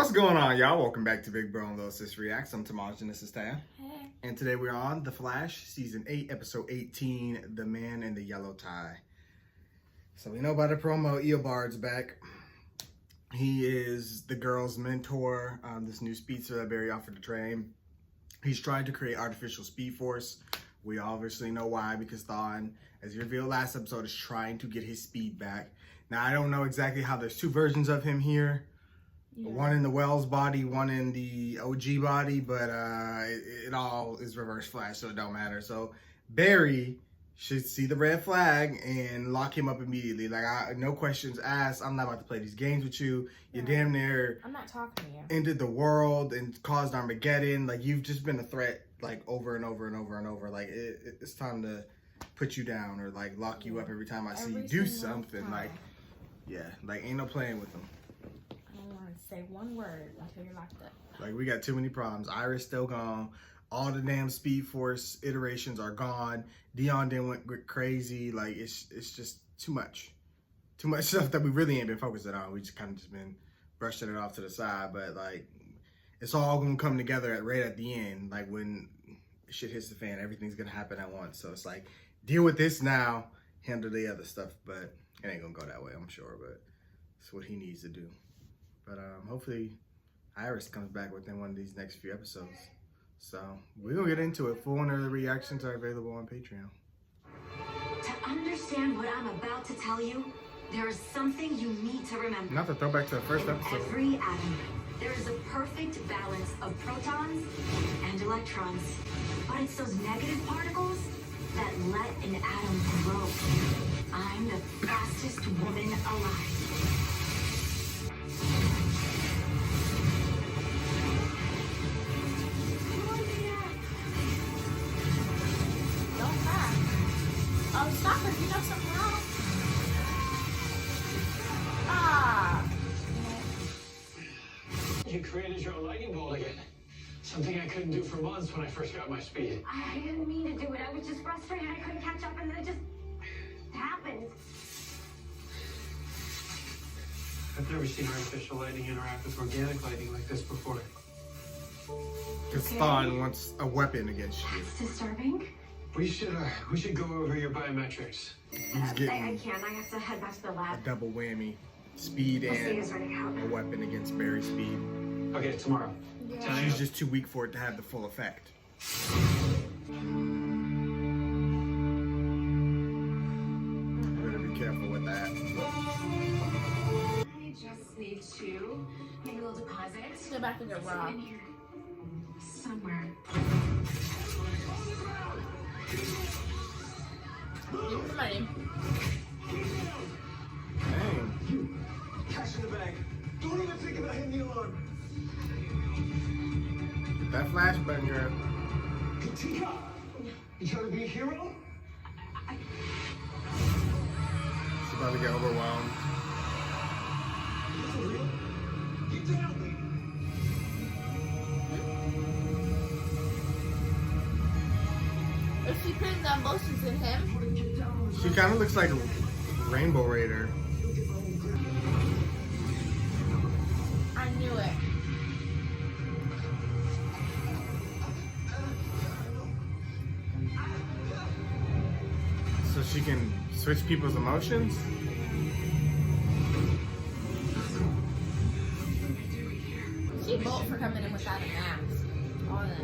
What's going on, y'all? Welcome back to Big Bro and Little Sis Reacts. I'm Tamaj and this is Taya. Hey. And today we're on The Flash, Season 8, Episode 18, The Man in the Yellow Tie. So we know by the promo, Eobard's back. He is the girl's mentor, this new speedster that Barry offered to train. He's trying to create artificial speed force. We obviously know why, because Thawne, as you revealed last episode, is trying to get his speed back. Now, I don't know exactly how there's two versions of him here. Yeah. One in the Wells body, one in the OG body, but it all is reverse Flash, so it don't matter. So Barry should see the red flag and lock him up immediately. Like, no questions asked. I'm not about to play these games with you. You're damn near... I'm not talking to you. Ended the world and caused Armageddon. Like, you've just been a threat, like, over and over and over and over. Like, it's time to put you down or, like, lock you up every time I see you. Do something. Like, yeah, like, ain't no playing with them. Say one word until you're locked up. Like, we got too many problems. Iris still gone. All the damn Speed Force iterations are gone. Dion then went crazy. Like, it's just too much. Too much stuff that we really ain't been focusing on. We just kind of just been brushing it off to the side. But, like, it's all going to come together right at the end. Like, when shit hits the fan, everything's going to happen at once. So, it's like, deal with this now. Handle the other stuff. But it ain't going to go that way, I'm sure. But it's what he needs to do. But hopefully Iris comes back within one of these next few episodes. So we're going to get into it. Full and early reactions are available on Patreon. To understand what I'm about to tell you, there is something you need to remember. Not to throw back to the first episode. Every atom, there is a perfect balance of protons and electrons. But it's those negative particles that let an atom grow. I'm the fastest woman alive. Oh, stop it. You know something wrong. Ah. You created your own lightning bolt again. Something I couldn't do for months when I first got my speed. I didn't mean to do it. I was just frustrated. I couldn't catch up, and then it just happened. I've never seen artificial lighting interact with organic lighting like this before. Because Thawne wants a weapon against you. That's disturbing. We should go over your biometrics. He's getting I can't. I have to head back to the a lab. double whammy. Speed and a weapon against Barry's speed. Okay, tomorrow. Yeah. She's just too weak for it to have the full effect. Better be careful with that. I just need to make a little deposit. Go back to the raw. In here. Somewhere. Give me the money. Dang. Cash in the bag. Don't even think about hitting the alarm. Get that flash button, girl. Katika, you trying to be a hero? She's about to get overwhelmed. Get down, lady. If she puts the emotions in him. She kind of looks like a Rainbow Raider. I knew it. So she can switch people's emotions? She bold for coming in without a mask. All that.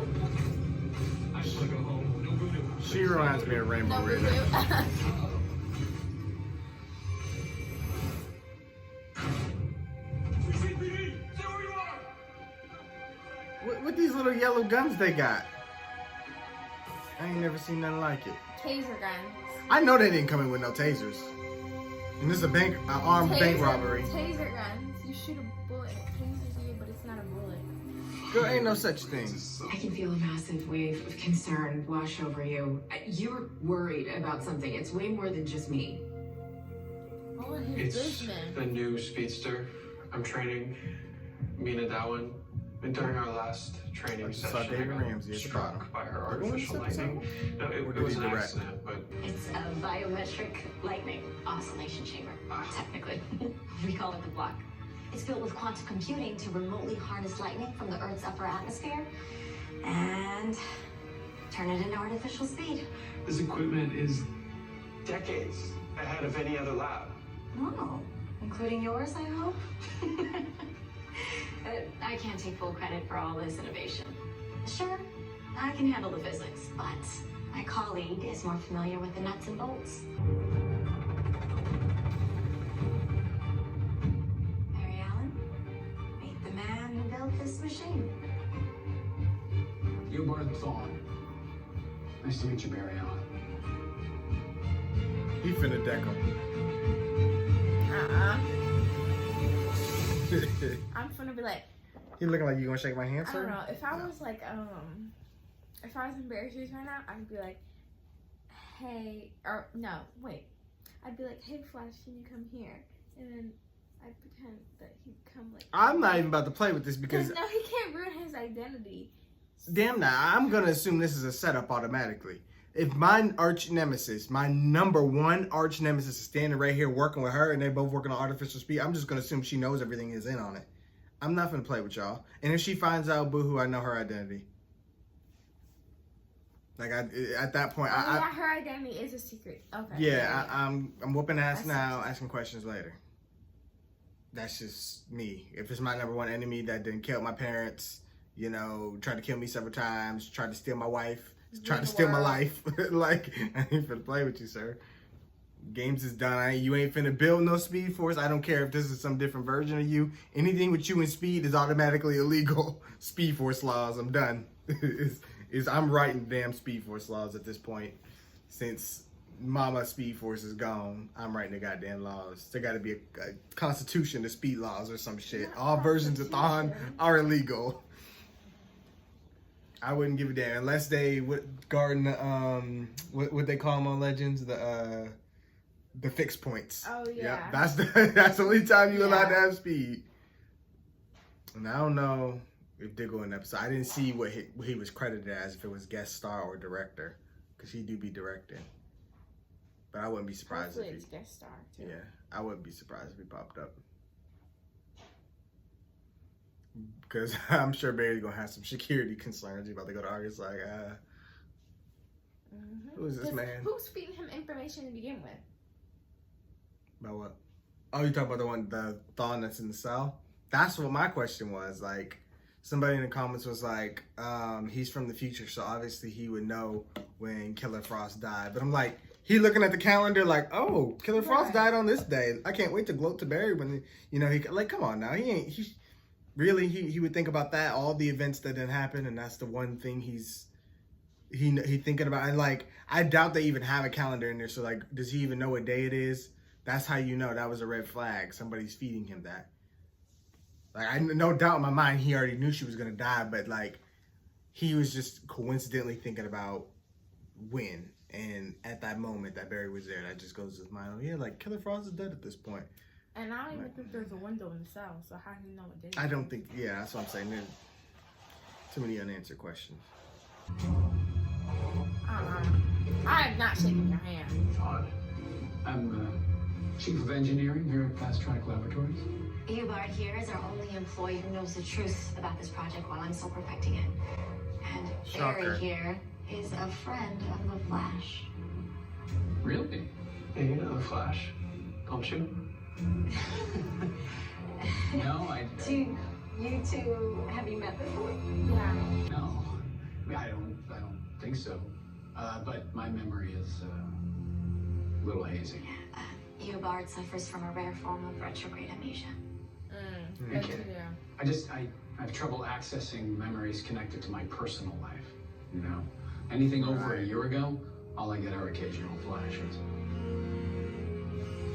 I just want to go home. No voodoo. She reminds me of Rainbow No Raider. voodoo. What these little yellow guns they got? I ain't never seen nothing like it. Taser guns. I know they didn't come in with no tasers. And this is a armed bank robbery. Taser guns. You shoot a bullet and it tasers you, but it's not a bullet. Girl, ain't no such thing. I can feel a massive wave of concern wash over you. You're worried about something. It's way more than just me. All in his It's business. the new speedster. I'm training Mina Darwin. And during our last training Saw session, David I got Ramsey at struck by her Are we artificial on this lightning. No, Or it did was he an direct? accident, but It's a biometric lightning oscillation chamber, technically. We call it the block. It's built with quantum computing to remotely harness lightning from the Earth's upper atmosphere and turn it into artificial speed. This equipment is decades ahead of any other lab. Oh, including yours, I hope? I can't take full credit for all this innovation. Sure, I can handle the physics, but my colleague is more familiar with the nuts and bolts. Barry Allen, meet the man who built this machine. Eobard Thawne. Nice to meet you, Barry Allen. He finna deck him. I'm gonna be like, He looking like you gonna shake my hand, I sir? don't know. If I was like, if I was in Barry's shoes right now, I'd be like, hey, or no, wait. I'd be like, hey, Flash, can you come here? And then I'd pretend that he'd come like. I'm not even about to play with this because no, he can't ruin his identity. damn now, I'm gonna assume this is a setup automatically. If my arch nemesis, my number one arch nemesis is standing right here working with her and they're both working on artificial speed, I'm just gonna assume she knows everything is in on it. I'm not gonna play with y'all. And if she finds out, boohoo, I know her identity. Like at that point, yeah, her identity is a secret. Okay. Yeah, I'm whooping ass now, asking questions later. That's just me. If it's my number one enemy that didn't kill my parents, you know, tried to kill me several times, tried to steal my wife, tried to steal my life, like, I ain't finna play with you, sir. Games is done. You ain't finna build no Speed Force. I don't care if this is some different version of you. Anything with you and Speed is automatically illegal. Speed Force laws, I'm done. I'm writing damn Speed Force laws at this point. Since Mama Speed Force is gone, I'm writing the goddamn laws. There gotta be a constitution to speed laws or some shit. All versions of Thawne are illegal. I wouldn't give a damn unless they would guard what they call them on Legends, the fixed points. Oh yeah. Yep, that's the only time you're allowed to have speed. And I don't know if Diggle in the episode. I didn't see what he was credited as, if it was guest star or director, because he do be directing. But I wouldn't be surprised Hopefully if it's guest star too. Yeah, I wouldn't be surprised if he popped up. Because I'm sure Barry's gonna have some security concerns. He's about to go to August like, who is this man? Who's feeding him information to begin with? About what? Oh, you talking about the Thawne that's in the cell? That's what my question was. Like, somebody in the comments was like, he's from the future, so obviously he would know when Killer Frost died. But I'm like, he looking at the calendar like, oh, Killer Frost died on this day. I can't wait to gloat to Barry when, he like, come on now. He would think about that, all the events that didn't happen, and that's the one thing he thinking about. And like, I doubt they even have a calendar in there. So like, does he even know what day it is? That's how you know that was a red flag. Somebody's feeding him that. Like, I no doubt in my mind he already knew she was gonna die, but like, he was just coincidentally thinking about when. And at that moment that Barry was there, that just goes to his mind. Oh yeah, like Killer Frost is dead at this point. And I don't even think there's a window in the cell, so how do you know what day? I don't think. Yeah, that's what I'm saying. There's too many unanswered questions. I am not shaking your hand. Thawne. I'm Chief of Engineering here at Fast Track Laboratories. Eobard here is our only employee who knows the truth about this project while I'm still perfecting it. And Shocker. Barry here is a friend of the Flash. Really? Yeah, you know the Flash, don't you? No, You two, have you met before? Yeah. no. I don't think so. But my memory is a little hazy. Eobard suffers from a rare form of retrograde amnesia. Okay. Yeah. I have trouble accessing memories connected to my personal life. You know, anything over a year ago, all I get are occasional flashes.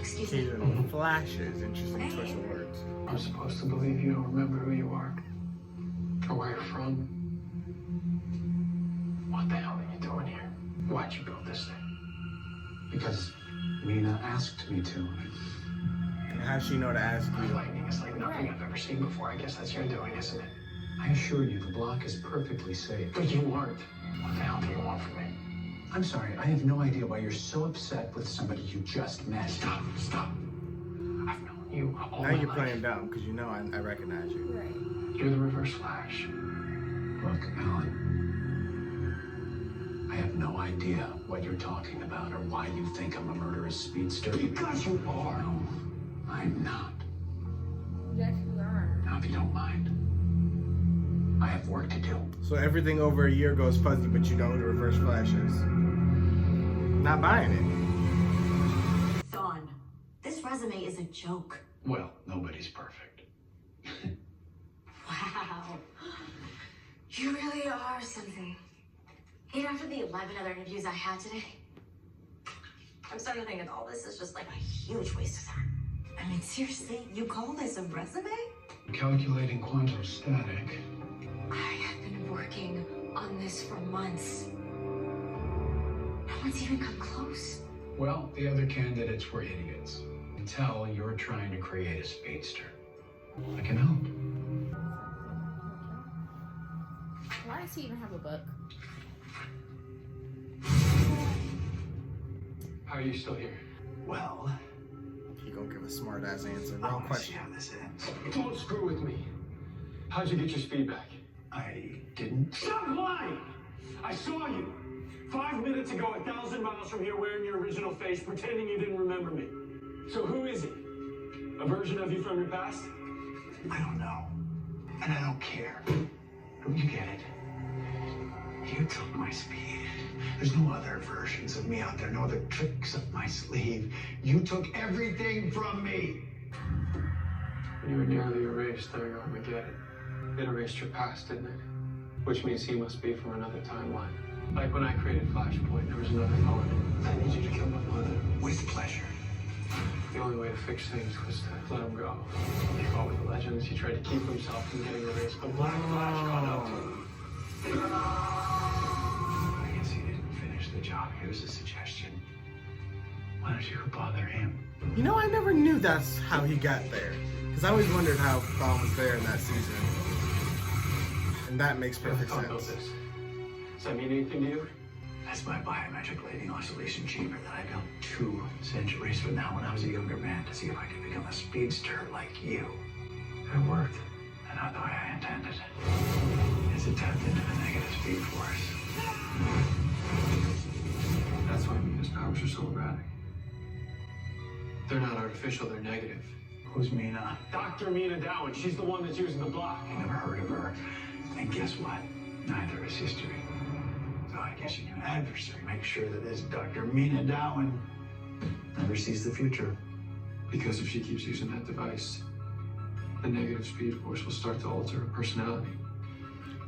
Excuse me. Occasional flashes. Interesting choice of words. I'm supposed to believe you don't remember who you are or where you're from. What the hell are you doing here? Why'd you build this thing? Because Mina asked me to. And how she know to ask you? Lightning is like nothing I've ever seen before. I guess that's your doing, isn't it? I assure you, the block is perfectly safe. But you weren't. What the hell do you want from me? I'm sorry, I have no idea why you're so upset with somebody you just met. Stop. I've known you all Now my you're life. playing dumb because you know I recognize you. Right. You're the Reverse Flash. Look, Alan. I have no idea what you're talking about or why you think I'm a murderous speedster. Because you are. No, I'm not. Yes, you are. Now, if you don't mind, I have work to do. So everything over a year goes fuzzy, but you know who the Reverse Flash is. Not buying it. Thawne, this resume is a joke. Well, nobody's perfect. Wow. You really are something. Even after the 11 other interviews I had today, I'm starting to think that all this is just like a huge waste of time. I mean, seriously, you call this a resume? Calculating quantum static. I have been working on this for months. No one's even come close. Well, the other candidates were idiots. Until you're trying to create a speedster. I can help. Why does he even have a book? How are you still here? Well, He gonna give a smart ass answer. I Wrong want to see question. how this ends. Don't screw with me. How'd you get your speed back? I didn't. Stop lying! I saw you 5 minutes ago, 1,000 miles from here, wearing your original face, pretending you didn't remember me. So who is he? A version of you from your past? I don't know. And I don't care. Don't you get it? You took my speed. There's no other versions of me out there, no other tricks up my sleeve. You took everything from me. When you were nearly erased during Armageddon, it erased your past, didn't it? Which means he must be from another timeline. Like when I created Flashpoint, there was another Thawne. I need you to kill my mother. With pleasure. The only way to fix things was to let him go. He fought with the legends. He tried to keep himself from getting erased. But Black Flash caught up to him. I guess he didn't finish the job. Here's a suggestion. Why don't you bother him? You know, I never knew that's how he got there. Because I always wondered how Thawne was there in that season. And that makes perfect Thawne built sense. this. Does that mean anything to you? That's my biometric lighting oscillation chamber that I built 2 centuries from now when I was a younger man to see if I could become a speedster like you. It worked, and not the way I intended. As it tapped into the negative speed force. That's why Mina's powers are so erratic. They're not artificial, they're negative. Who's Mina? Dr. Mina Darwin, she's the one that's using the block. I never heard of her. And guess what? Neither is history. So I guess your new adversary makes sure that this Dr. Mina Darwin never sees the future. Because if she keeps using that device, the negative speed force will start to alter her personality.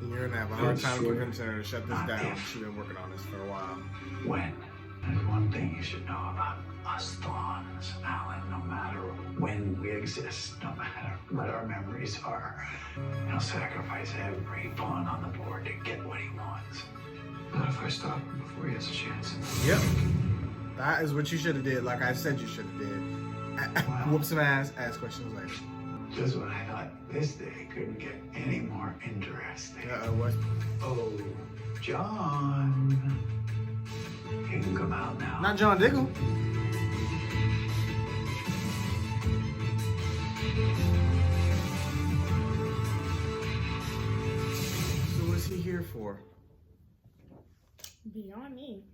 And you're gonna have a hard time Sure. convincing her to shut this Not down. if. She's been working on this for a while. When? There's one thing you should know about us Thawnes, Alan. No matter when we exist, no matter what our memories are, he'll sacrifice every pawn on the board to get what he wants. Not if I stop him before he has a chance. Yep. That is what you should have did, like I said you should have did. Wow. Whoop some ass, ask questions later. Just when I thought this day couldn't get any more interesting. What? Oh, John. He can come out now. Not John Diggle. So what's he here for? Beyond me.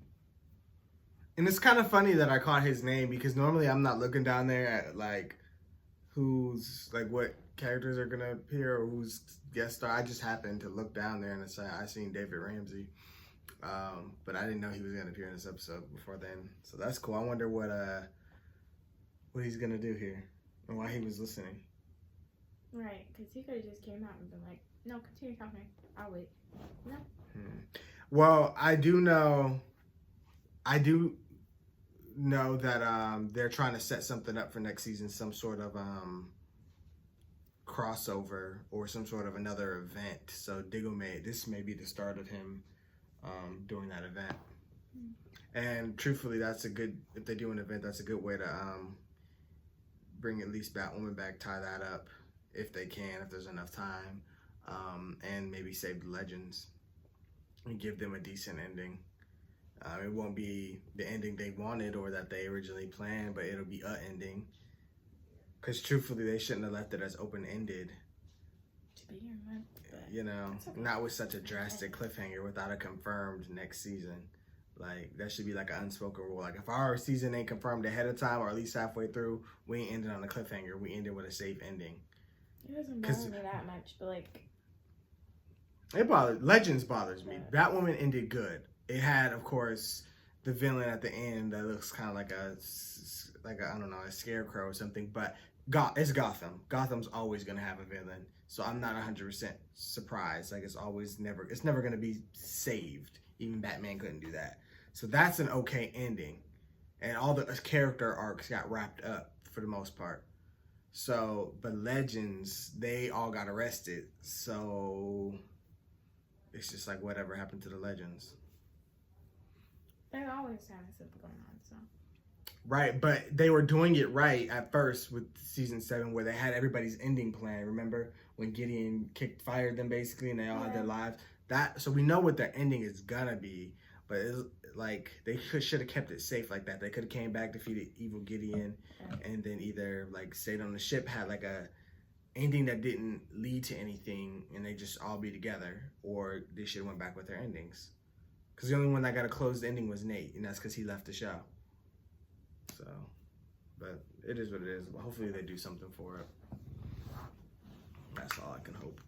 And it's kind of funny that I caught his name because normally I'm not looking down there at like who's like what characters are gonna appear or who's guest star. I just happened to look down there and I seen David Ramsey, but I didn't know he was gonna appear in this episode before then. So that's cool. I wonder what he's gonna do here and why he was listening. Right, because he could have just came out and been like, no, continue talking. I'll wait. No. Well, I do know that they're trying to set something up for next season, some sort of crossover or some sort of another event. So Diggle this may be the start of him doing that event. And truthfully, that's a good, if they do an event, that's a good way to bring at least Batwoman back, tie that up if they can, if there's enough time, and maybe save the Legends and give them a decent ending. It won't be the ending they wanted or that they originally planned, but it'll be a ending. Because truthfully, they shouldn't have left it as open-ended. To be honest, but You know, it's okay. not with such a drastic cliffhanger without a confirmed next season. Like, that should be like an unspoken rule. Like, if our season ain't confirmed ahead of time or at least halfway through, we ain't ending on a cliffhanger. We ended with a safe ending. It doesn't 'Cause- bother me that much, but like, Legends bothers me. Batwoman ended good. It had, of course, the villain at the end that looks kind of like a I don't know, a scarecrow or something. But it's Gotham. Gotham's always gonna have a villain, so I'm not 100% surprised. Like, it's never gonna be saved. Even Batman couldn't do that. So that's an okay ending, and all the character arcs got wrapped up for the most part. So, but Legends, they all got arrested. So it's just like whatever happened to the Legends. they're always having something going on, so. Right, but they were doing it right at first with season 7, where they had everybody's ending plan. Remember when Gideon fired them basically, and they all had their lives. So we know what their ending is gonna be, but it's like they should have kept it safe like that. They could have came back, defeated evil Gideon, and then either like stayed on the ship, had like a ending that didn't lead to anything, and they just all be together, or they should have went back with their endings. Because the only one that got a closed ending was Nate, and that's because he left the show. So, but it is what it is. Hopefully they do something for it. That's all I can hope.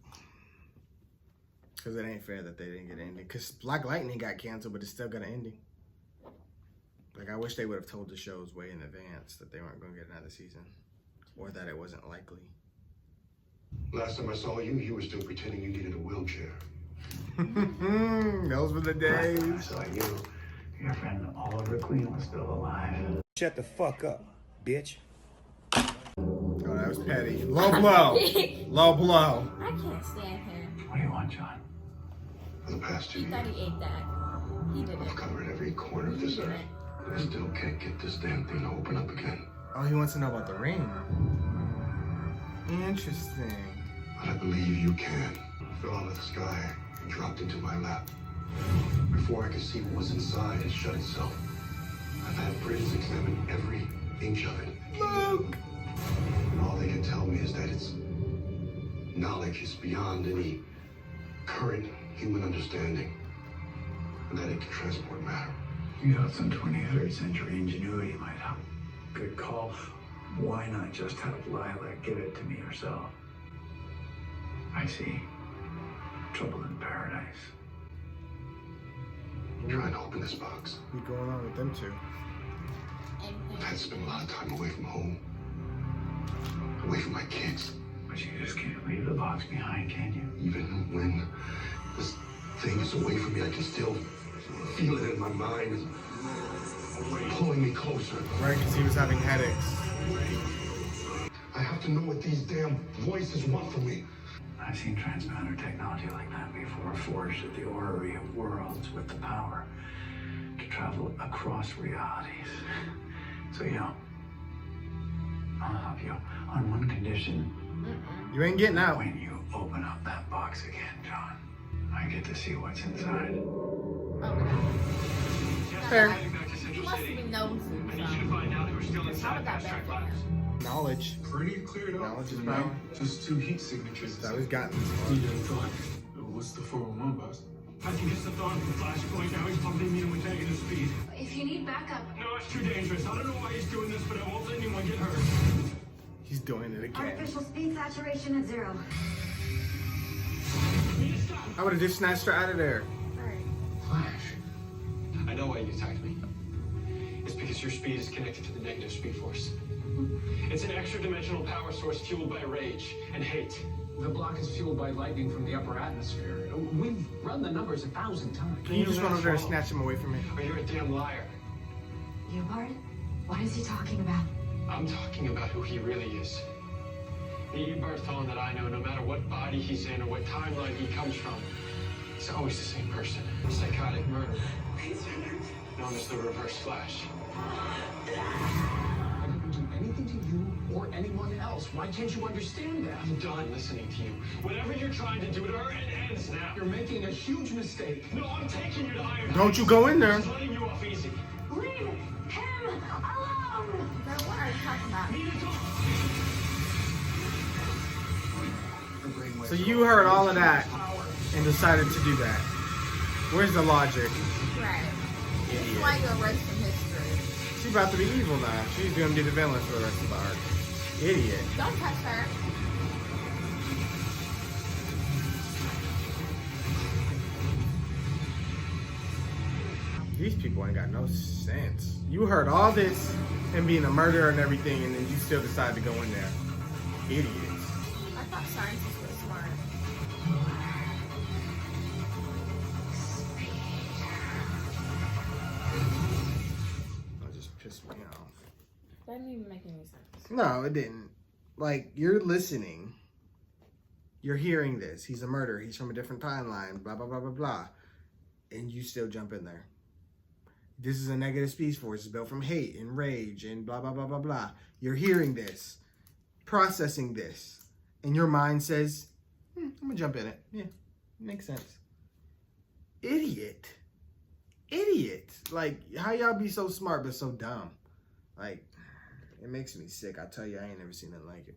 Because it ain't fair that they didn't get an ending. Because Black Lightning got canceled, but it still got an ending. Like, I wish they would have told the shows way in advance that they weren't going to get another season. Or that it wasn't likely. Last time I saw you, you were still pretending you needed a wheelchair. Those were the days. Last time I saw you, your friend Oliver Queen was still alive. Shut the fuck up, bitch. Oh, that was petty. Low blow. Low blow. I can't stand him. What do you want, John? For the past 2 He thought years, he ate that. He did I've it. covered every corner of this earth. And I still can't get this damn thing to open up again. Oh, he wants to know about the ring. Interesting. But I believe you can. It fell out of the sky and dropped into my lap. Before I could see what was inside, it shut itself. I've had Brits examine every inch of it. Luke! And all they can tell me is that its knowledge is beyond any current human understanding. And that it can transport matter. You thought some 23rd century ingenuity might help. Good call. Why not just have Lila give it to me herself? I see. Trouble in paradise. I'm trying to open this box. What's going on with them two? I've had to spend a lot of time away from home. Away from my kids. But you just can't leave the box behind, can you? Even when this thing is away from me, I can still feel it in my mind. It's pulling me closer. Right, because he was having headaches. I have to know what these damn voices want from me. I've seen transpounder technology like that before, forged at the orrery of worlds with the power to travel across realities. So, I'll help you on one condition. You ain't getting out. When you open up that box again, John, I get to see what's inside. Fair. Heading back to Central Must City. even know some. I need you to find out who's still How inside would that Fast Track benefit Labs. him? Knowledge. Pretty cleared up. Knowledge is for power. now. Just 2 heat signatures. That's how he's gotten. DJ Thawne. What's the 411 bus? I think it's the Thawne from Flashpoint. Now he's pumping me with negative speed. If you need backup, No, it's too dangerous. I don't know why he's doing this, but I won't let anyone get hurt. He's doing it again. artificial speed saturation at 0. Need to stop. I would have just snatched her out of there. Alright. Flash. I know why you attacked me. It's because your speed is connected to the negative speed force. It's an extra-dimensional power source fueled by rage and hate. The block is fueled by lightning from the upper atmosphere. We've run the numbers 1,000 times. Can you just run over there and snatch him away from me? Or you're a damn liar. Eobard? What is he talking about? I'm talking about who he really is. The Eobard Thawne that I know, no matter what body he's in or what timeline he comes from, he's always the same person. A psychotic murderer. Known as the Reverse Flash. I didn't do anything to you or anyone else. Why can't you understand that? I'm done listening to you. Whatever you're trying to do to her, it ends now. You're making a huge mistake. No, I'm taking you to Iron. Don't you go in there. He's letting you off easy. Leave him alone! Girl, what are you talking about? Need to talk. So you heard all of that and decided to do that. Where's the logic? Right. This is why you erased from history. She's about to be evil now. She's gonna be the villain for the rest of the arc. Idiot. Don't touch her. These people ain't got no sense. You heard all this and being a murderer and everything, and then you still decide to go in there. Idiots. I thought scientists were smart. That just pissed me off. That didn't even make any sense. No, it didn't. Like, you're listening. You're hearing this. He's a murderer. He's from a different timeline. Blah, blah, blah, blah, blah. And you still jump in there. This is a negative speed force. It's built from hate and rage and blah, blah, blah, blah, blah. You're hearing this. Processing this. And your mind says, I'm going to jump in it. Yeah, makes sense. Idiot. Idiot. Like, how y'all be so smart but so dumb? Like, it makes me sick. I tell you, I ain't never seen nothing like it.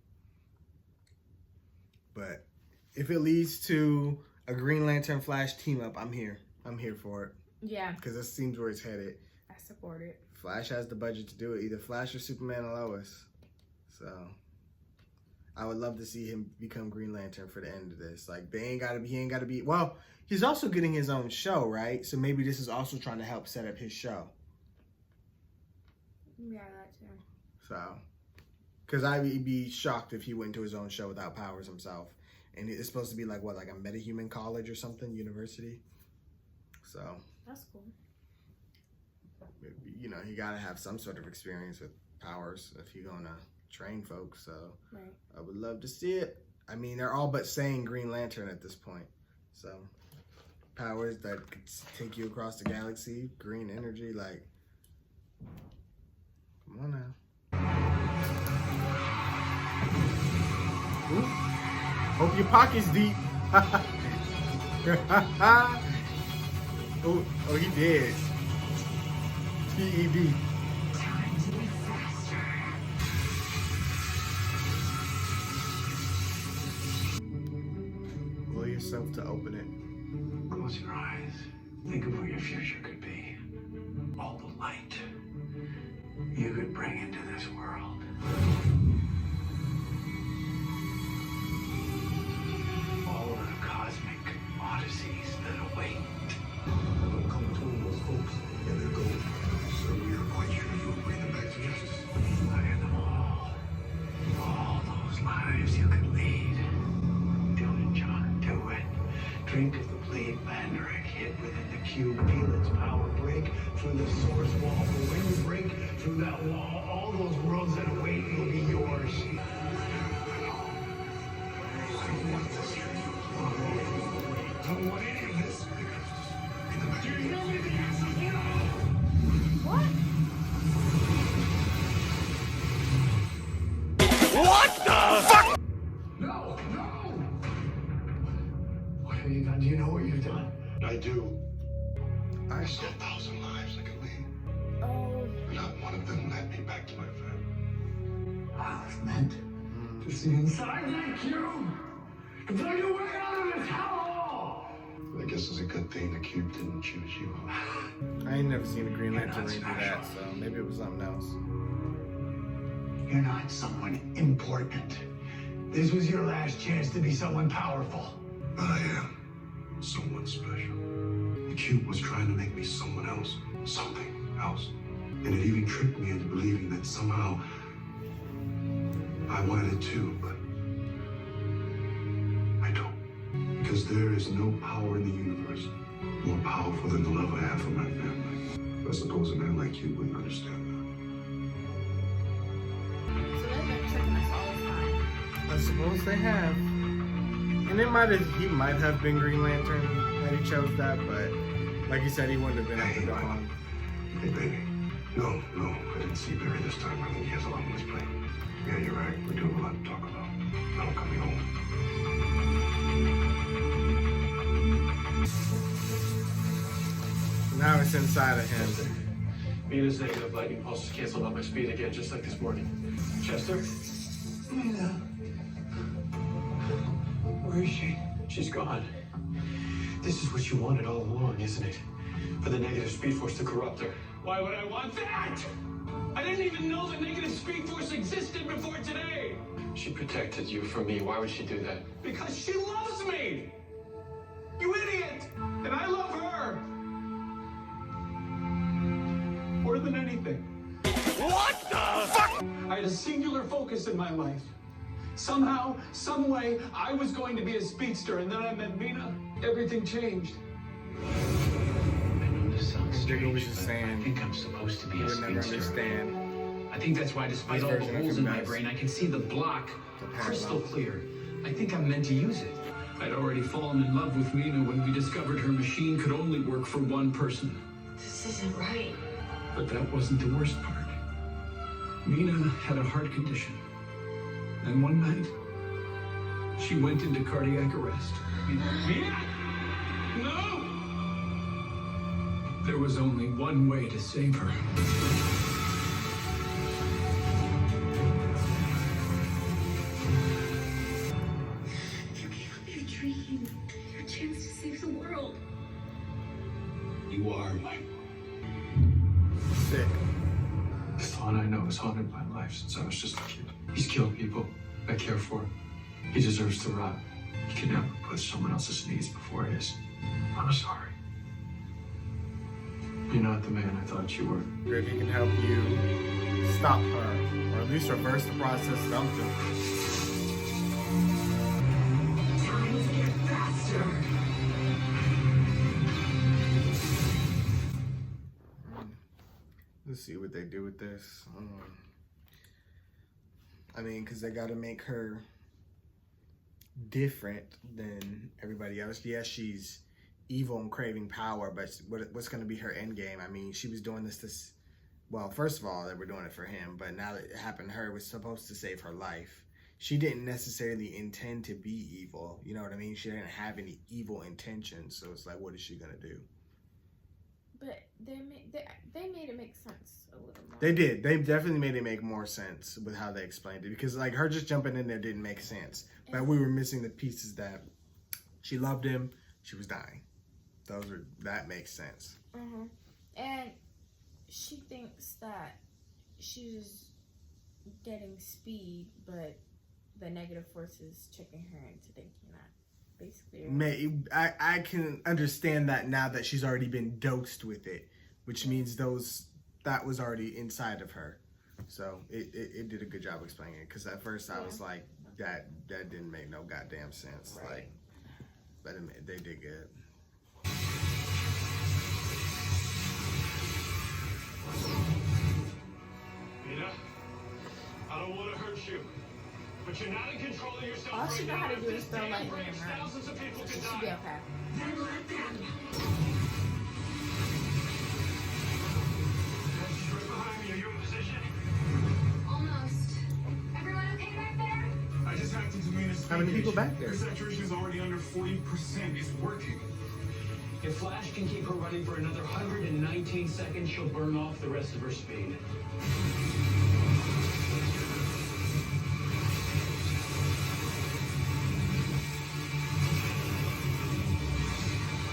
But if it leads to a Green Lantern Flash team up, I'm here. I'm here for it. Yeah. Because that seems where it's headed. I support it. Flash has the budget to do it. Either Flash or Superman or Lois. So I would love to see him become Green Lantern for the end of this. Like, he ain't gotta be. Well, he's also getting his own show, right? So maybe this is also trying to help set up his show. Yeah, that too. So, because I'd be shocked if he went to his own show without powers himself. And it's supposed to be like, what, like a metahuman college or something, university? So. That's cool. You know, he got to have some sort of experience with powers if you're going to train folks. So, right. I would love to see it. I mean, they're all but saying Green Lantern at this point. So, powers that could take you across the galaxy, green energy, like, come on now. Ooh. Hope your pocket's deep. Oh, he did. TED. Will yourself to open it. Close your eyes. Think of what your future could be. All the light you could bring into this world. All the cosmic odysseys that await. Don't come between those folks and their gold. So we are quite sure you will bring them back to justice. Look at them all. All those lives you could lead. Do it, John. Do it. Drink of the bleed Mandrake, hid within the cube, feel its power break through the source wall. But when you break through that wall, all those worlds that await will be yours. I don't want any of this. Do you hear me, the asshole? What? What the fuck? No, no! What have you done? Do you know what you've done? I do. I saw 1,000 lives I could lead. Oh. Not one of them led me back to my family. I was meant to see inside that cube. To blow you way out of this hellhole! I guess it's a good thing the cube didn't choose you. I ain't never seen a Green Lantern ring do that, so maybe it was something else. You're not someone important. This was your last chance to be someone powerful. But I am someone special. The cube was trying to make me someone else, something else. And it even tricked me into believing that somehow I wanted it too, but I don't. Because there is no power in the universe more powerful than the love I have for my family. I suppose a man like you wouldn't understand So they've been tricking us all the time. I suppose they have. And he might have been Green Lantern had he chose that, but like you said, he wouldn't have been able to go home. that. Hey, baby. No, I didn't see Barry this time. I think he has a lot on his plate. Yeah, you're right. We do have a lot to talk about. I'm coming home. Now it's inside of him. Venus negative lightning pulses canceled out my speed again, just like this morning. Chester? Where is she? She's gone. This is what you wanted all along, isn't it? For the negative speed force to corrupt her. Why would I want that? I didn't even know the negative speed force existed before today. She protected you from me. Why would she do that? Because she loves me. You idiot! And I love her. More than anything. What the fuck? I had a singular focus in my life. Somehow, some way, I was going to be a speedster, and then I met Mina. Everything changed. I know this sounds Diggle was strange, just but I saying think I'm supposed to be you a would never speedster. understand. I think that's why, despite This all the version of holes in my Confess. brain, I can see the block The crystal parallel. clear. I think I'm meant to use it. I'd already fallen in love with Mina when we discovered her machine could only work for one person. This isn't right. But that wasn't the worst part. Mina had a heart condition. And one night, she went into cardiac arrest. Mina? No! There was only one way to save her. You gave up your dream, your chance to save the world. You are my... Sick. The Thawne I know has haunted my life since I was just a kid. He's killed people I care for. He deserves to rot. He can never put someone else's needs before his. I'm sorry. You're not the man I thought you were. If he can help you stop her, or at least reverse the process, something. Time to get faster. Let's see what they do with this. I mean, because they got to make her different than everybody else. Yes, she's evil and craving power, but what's going to be her end game? I mean, she was doing this. Well, first of all, they were doing it for him, but now that it happened to her, it was supposed to save her life. She didn't necessarily intend to be evil. You know what I mean? She didn't have any evil intentions. So it's like, what is she going to do? But they made it make sense a little more. They did. They definitely made it make more sense with how they explained it. Because like her just jumping in there didn't make sense. But we were missing the pieces that she loved him. She was dying. That makes sense. Mm-hmm. And she thinks that she's getting speed, but the negative force is tricking her into thinking that. Basically, I can understand that now that she's already been dosed with it, which means that was already inside of her. So it did a good job explaining it. Because at first I was like, that didn't make no goddamn sense. Right. Like, but they did good. Mina, I don't want to hurt you, but you're not in control of yourself. all she know how to do is throw Damn lightning bridge, and run. thousands of people She could should be die. okay. Then let them. She's right behind me. Are you in position? Almost. Everyone okay back there? I just hacked into Mina's How many people back there? Her saturation is already under 40%. It's working. If Flash can keep her running for another 119 seconds, she'll burn off the rest of her speed.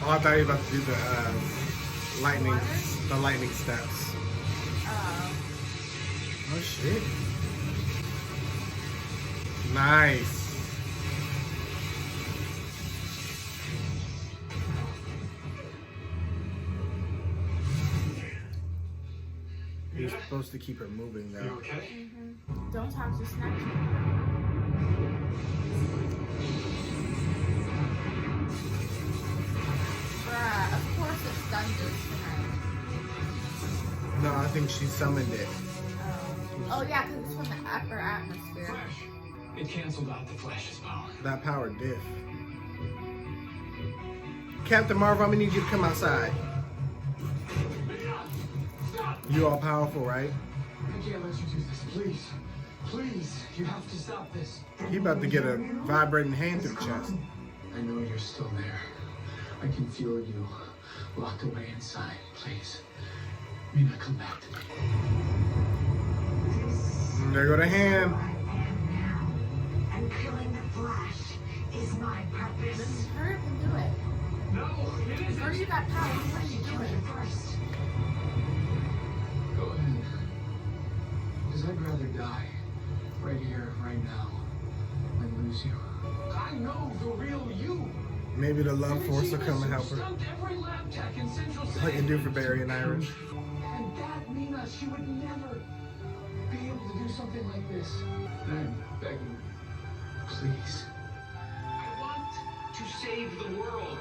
Oh, I thought you were about to do the lightning steps. Oh shit. Nice. You're supposed to keep her moving You though. okay? Mm-hmm. Don't talk to snatch. Bruh, of course it's thunders tonight. No, I think she summoned it. Oh yeah, because it's from the upper atmosphere. Flash! It canceled out the Flash's power. That power diff. Captain Marvel, I'm gonna need you to come outside. You all powerful, right? I can't let you do this. Please. Please. You have to stop this. He about to get a vibrating hand through the chest. I know you're still there. I can feel you locked away inside. Please. Mina, come back to me. There go the hand. And killing the Flash is my purpose. Then hurry up and do it. No, it isn't. First you got power, what are you doing? First. Go ahead. Because I'd rather die right here, right now, than lose you. I know the real you. Maybe the love force will come and help her. Stumped every lab tech in Central City. Like you do for Barry and Iris. And that Nina, she would never be able to do something like this. I'm begging, please. I want to save the world.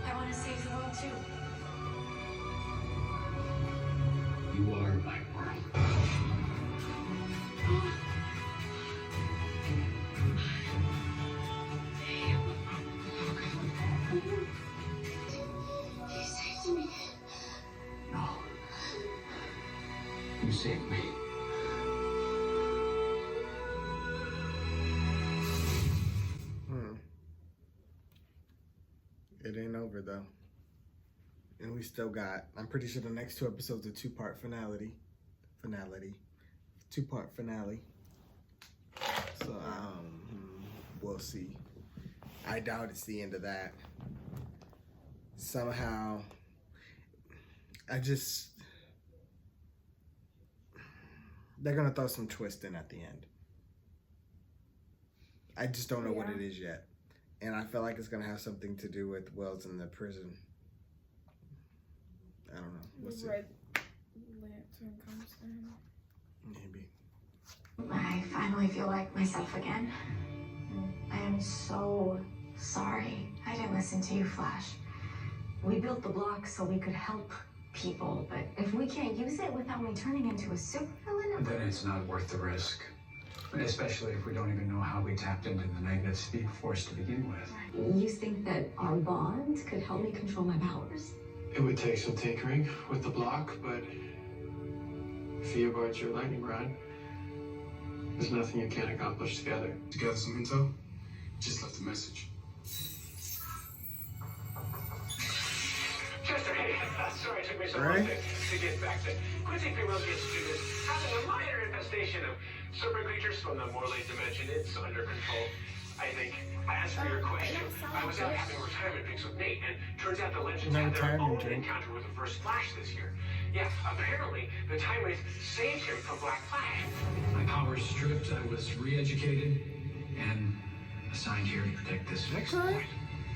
I want to save the world too. You are my world. You saved me. No. You saved me. It ain't over though. And we still got, I'm pretty sure the next 2 episodes are 2-part finale. 2-part finale. So, we'll see. I doubt it's the end of that. Somehow, they're gonna throw some twist in at the end. I just don't know what it is yet. And I feel like it's gonna have something to do with Wells in the prison. I don't know. We'll see. Red lantern comes in. Maybe. I finally feel like myself again. I am so sorry. I didn't listen to you, Flash. We built the block so we could help people, but if we can't use it without me turning into a supervillain, Then it's not worth the risk. Especially if we don't even know how we tapped into the negative speed force to begin with. you think that our bond could help me control my powers? It would take some tinkering with the block, but if Eobard's your lightning rod, there's nothing you can't accomplish together. To gather some intel, just left a message. Chester, hey, sorry it took me so long Right? to get back to Quincy Primrosie's students having a minor infestation of serpent creatures from the Morley dimension. It's under control, I think. As for your question, I was out having retirement drinks with Nate, and turns out the Legends had their own encounter with the first Flash this year. Yeah, apparently the Time Wraith saved him from Black Flash. My powers stripped, I was re-educated, and assigned here to protect this fixed point.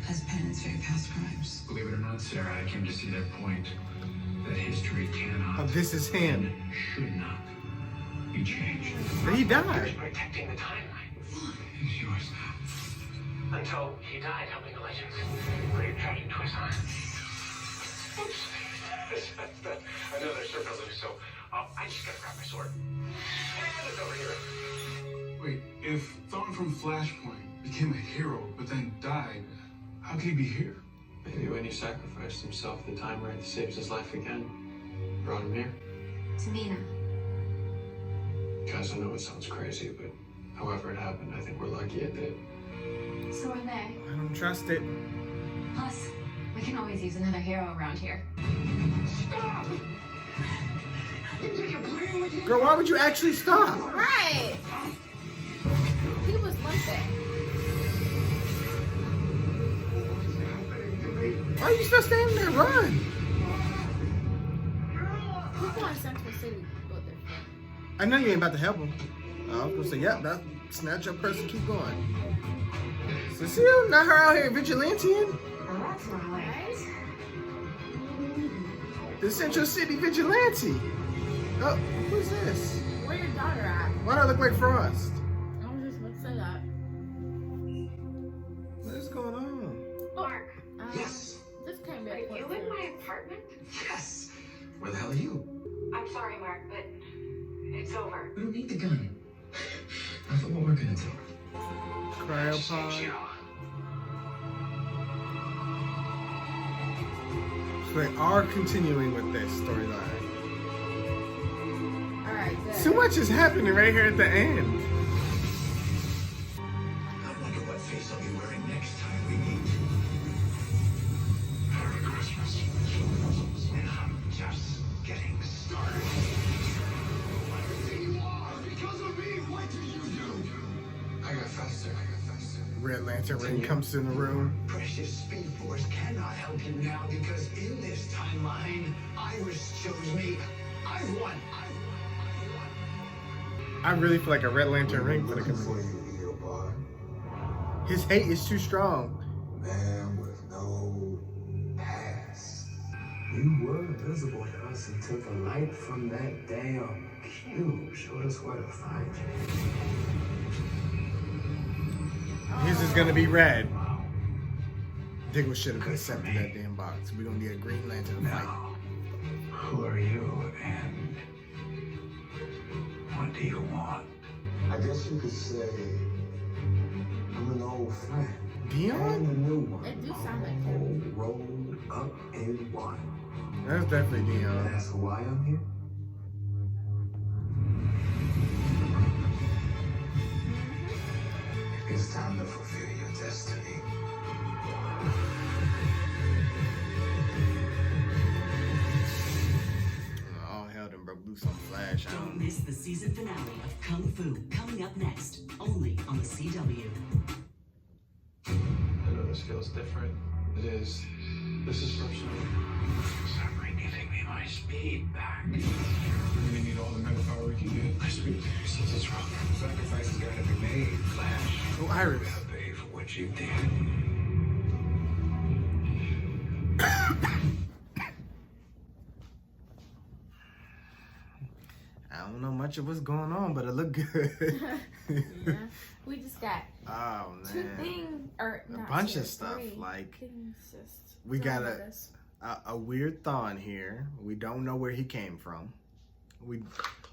As penance for your past crimes. Believe it or not, Sarah, I came to see their point. That history cannot Oh, this is him. and should not be changed. He He was died. protecting the timeline. It's yours now. Until he died helping the Legends. Pretty tragic twist, huh? Oops. That's another serpent loose, so I just gotta grab my sword. And it's over here. Wait, if Thawne from Flashpoint became a hero but then died, how could he be here? Maybe when he sacrificed himself, the Time Wraith saves his life again. Brought him here. Tamina. Guys, I know it sounds crazy, but however it happened, I think we're lucky it did. So are they. I don't trust it. Plus, we can always use another hero around here. Stop! You think you're playing with me? Girl, why would you actually stop? Right! He was limping. Why are you still standing there? Run! People in Central City built their friend. I know you ain't about to help him. I was gonna say, yep, that snatch up person, keep going. Cecile, not her out here vigilanteing. Well, that's not right. The Central City vigilante. Oh, who's this? Where your daughter at? Why do I look like Frost? I was just gonna say that. What's going on? Mark. Yes. This can't be Are a you in coincidence. my apartment? Yes. Where the hell are you? I'm sorry, Mark, but it's over. We don't need the gun. I thought what we're gonna do. Cryopod. So they are continuing with this storyline. Alright, good. So much is happening right here at the end. I wonder what face I'll be wearing next time we meet. Merry Christmas. And I'm just getting started. Everything you are because of me. What do you do? I got faster. Really? Red Lantern ring comes in the room. Precious Speed Force cannot help you now because in this timeline, Iris chose me. I've won. I really feel like a Red Lantern ring for the Looking for community. you, Eobard. His hate is too strong. Man with no past. You were invisible to us until the light from that damn cube showed us where to find you. His is gonna be red. Diggle should have accepted that damn box. We're gonna need a Green Lantern fight. Now, who are you and what do you want? I guess you could say I'm an old friend. Dion? And the new one. It do sound like him. All rolled up in one. That's definitely Dion. That's why I'm here. It's time to fulfill your destiny. All hell done broke loose on Flash. Don't miss the season finale of Kung Fu coming up next, only on the CW. I know this feels different. It is. This is personal. Sorry, giving me my speed back. We need all the meta power we can get. My speed says it's wrong. Sacrifices gotta be made, Flash. Oh, Iris. You gotta pay for what you did. I don't know much of what's going on, but it looked good. Yeah. We just got Oh two man, things, or a not bunch two, of stuff. three Like things just we got thrown at us. a weird Thawne here. We don't know where he came from.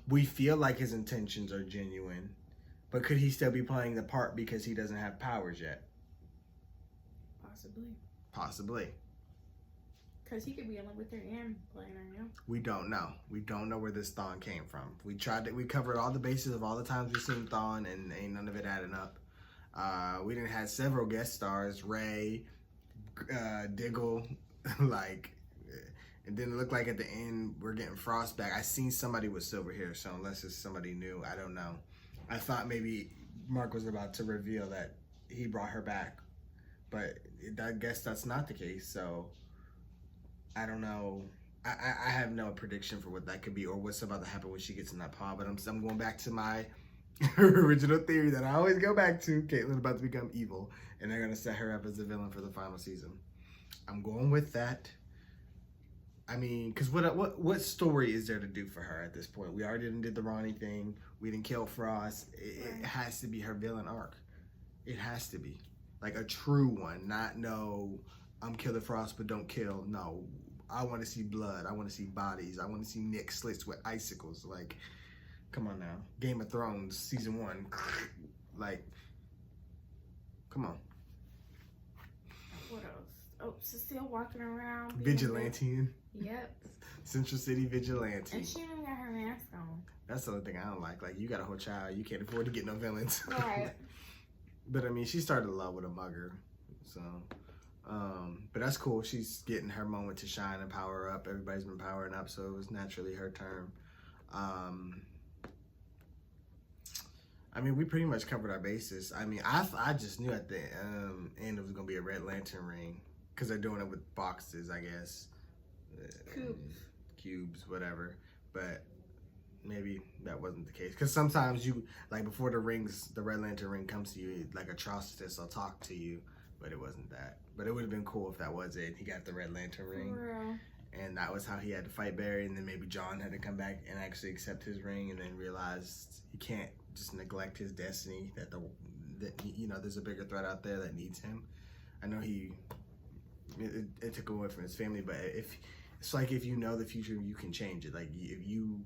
We feel like his intentions are genuine, but could he still be playing the part because he doesn't have powers yet? Possibly. Possibly. Because he could be in love with her and playing her, you know? We don't know. We don't know where this Thawne came from. We covered all the bases of all the times we've seen Thawne, and ain't none of it adding up. We didn't have several guest stars, Ray, Diggle, like, and then it looked like at the end we're getting Frost back. I seen somebody with silver hair, so unless it's somebody new, I don't know. I thought maybe Mark was about to reveal that he brought her back, but I guess that's not the case. So I don't know. I have no prediction for what that could be or what's about to happen when she gets in that pod. But I'm going back to my original theory that I always go back to. Caitlyn about to become evil, and they're gonna set her up as the villain for the final season. I'm going with that. I mean, because what story is there to do for her at this point? We already did the Ronnie thing. We didn't kill Frost. It has to be her villain arc. It has to be like a true one. Not no, I'm killing Frost but don't kill. No, I want to see blood. I want to see bodies. I want to see neck slits with icicles. Like, come on now. Game of Thrones season 1. Like, come on. What else? Oh, Cecile walking around. Vigilante. Yep. Central City Vigilante. And she even got her mask on. That's the other thing I don't like. Like, you got a whole child. You can't afford to get no villains. Right. But, I mean, she started love with a mugger. So, but that's cool. She's getting her moment to shine and power up. Everybody's been powering up, so it was naturally her turn. I mean, we pretty much covered our bases. I mean, I just knew at the end it was going to be a Red Lantern ring. Because they're doing it with boxes, I guess. Cubes, whatever. But maybe that wasn't the case. Because sometimes you, like before the Red Lantern ring comes to you, like Atrocitus will talk to you. But it wasn't that. But it would have been cool if that was it. He got the Red Lantern ring. For real. And that was how he had to fight Barry. And then maybe John had to come back and actually accept his ring. And then realized he can't just neglect his destiny. That you know, there's a bigger threat out there that needs him. I know it took away from his family, but it's like if you know the future, you can change it. Like if you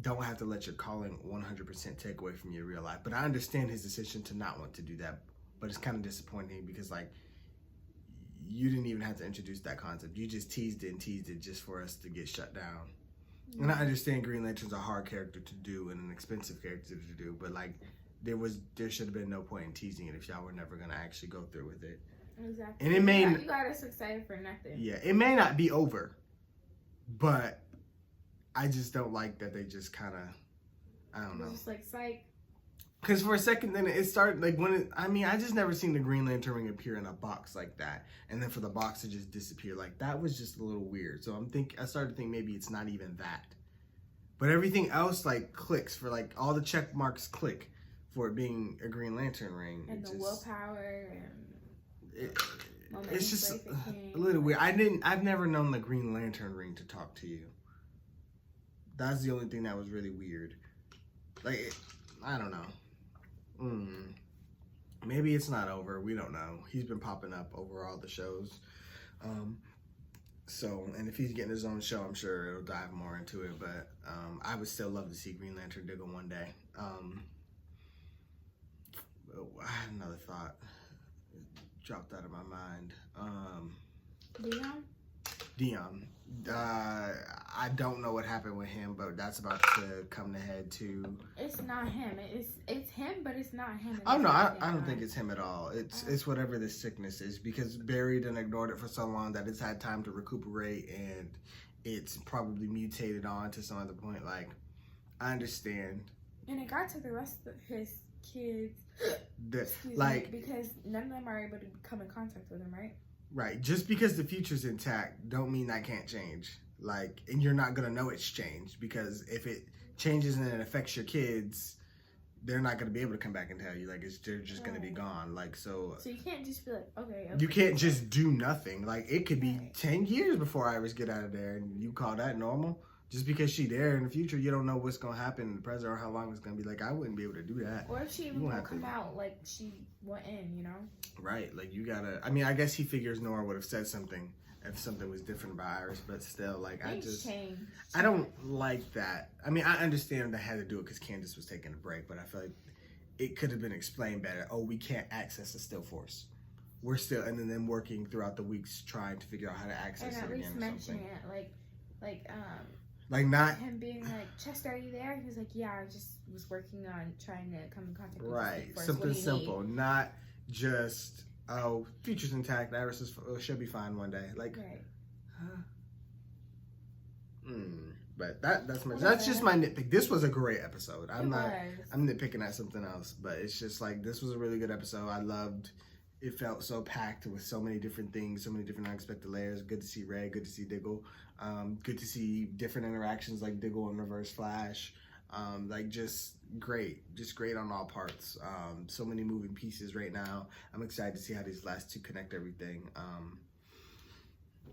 don't have to let your calling 100% take away from your real life. But I understand his decision to not want to do that. But it's kind of disappointing because like you didn't even have to introduce that concept. You just teased it just for us to get shut down. Yeah. And I understand Green Lantern's a hard character to do and an expensive character to do, but like there should have been no point in teasing it if y'all were never gonna actually go through with it. Exactly. And it may you got us excited for nothing. Yeah, it may not be over, but I just don't like that they just kind of, I don't know. Just like psych. Because for a second, then it started, like, I just never seen the Green Lantern ring appear in a box like that. And then for the box to just disappear, like, that was just a little weird. So I started to think maybe it's not even that. But everything else, like, clicks for, like, all the check marks click for it being a Green Lantern ring. And the willpower and... It's just a little weird. I've never known the Green Lantern ring to talk to you. That's the only thing that was really weird. Like, I don't know. Maybe it's not over. We don't know. He's been popping up over all the shows. And if he's getting his own show, I'm sure it'll dive more into it. But I would still love to see Green Lantern Diggle one day. I had another thought. It dropped out of my mind. Dion. I don't know what happened with him, but that's about to come to head too. It's not him. It's him, but it's not him. Oh no, I don't think it's him at all. It's whatever this sickness is, because Barry done ignored it for so long that it's had time to recuperate, and it's probably mutated on to some other point. Like, I understand. And it got to the rest of his kids. Because none of them are able to come in contact with him, right? Right. Just because the future's intact don't mean that can't change. Like, and you're not gonna know it's changed, because if it changes and it affects your kids, they're not gonna be able to come back and tell you. Like, they're just gonna be gone. Like, so you can't just be like, okay. You can't just do nothing. Like, it could be 10 years before Iris get out of there, and you call that normal? Just because she there in the future, you don't know what's gonna happen in the present or how long it's gonna be. Like, I wouldn't be able to do that. Or if she even won't come out like she went in, you know? Right. Like, you gotta. I mean, I guess he figures Nora would have said something if something was different about Iris, but still, like, I don't like that. I mean, I understand they had to do it because Candace was taking a break, but I feel like it could have been explained better. Oh, we can't access the Still Force. We're still, and then them working throughout the weeks trying to figure out how to access it again. And at least mention it, like not him being like, Chester, are you there? He was like, yeah, I just was working on trying to come in contact with right, something simple, not just future's intact. Iris she'll be fine one day. Like, right. But that's just my nitpick. This was a great episode. I'm nitpicking at something else, but it's just like, this was a really good episode. I loved. It felt so packed with so many different things, so many different unexpected layers. Good to see Ray, good to see Diggle. Good to see different interactions like Diggle and Reverse Flash. Just great on all parts. So many moving pieces right now. I'm excited to see how these last two connect everything.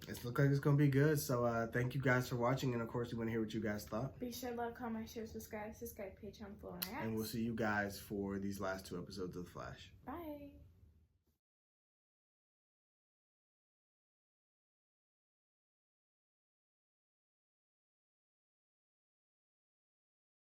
It looks like it's going to be good. So thank you guys for watching. And of course, we want to hear what you guys thought. Be sure to like, comment, share, subscribe page on Flow. And we'll see you guys for these last two episodes of The Flash. Bye.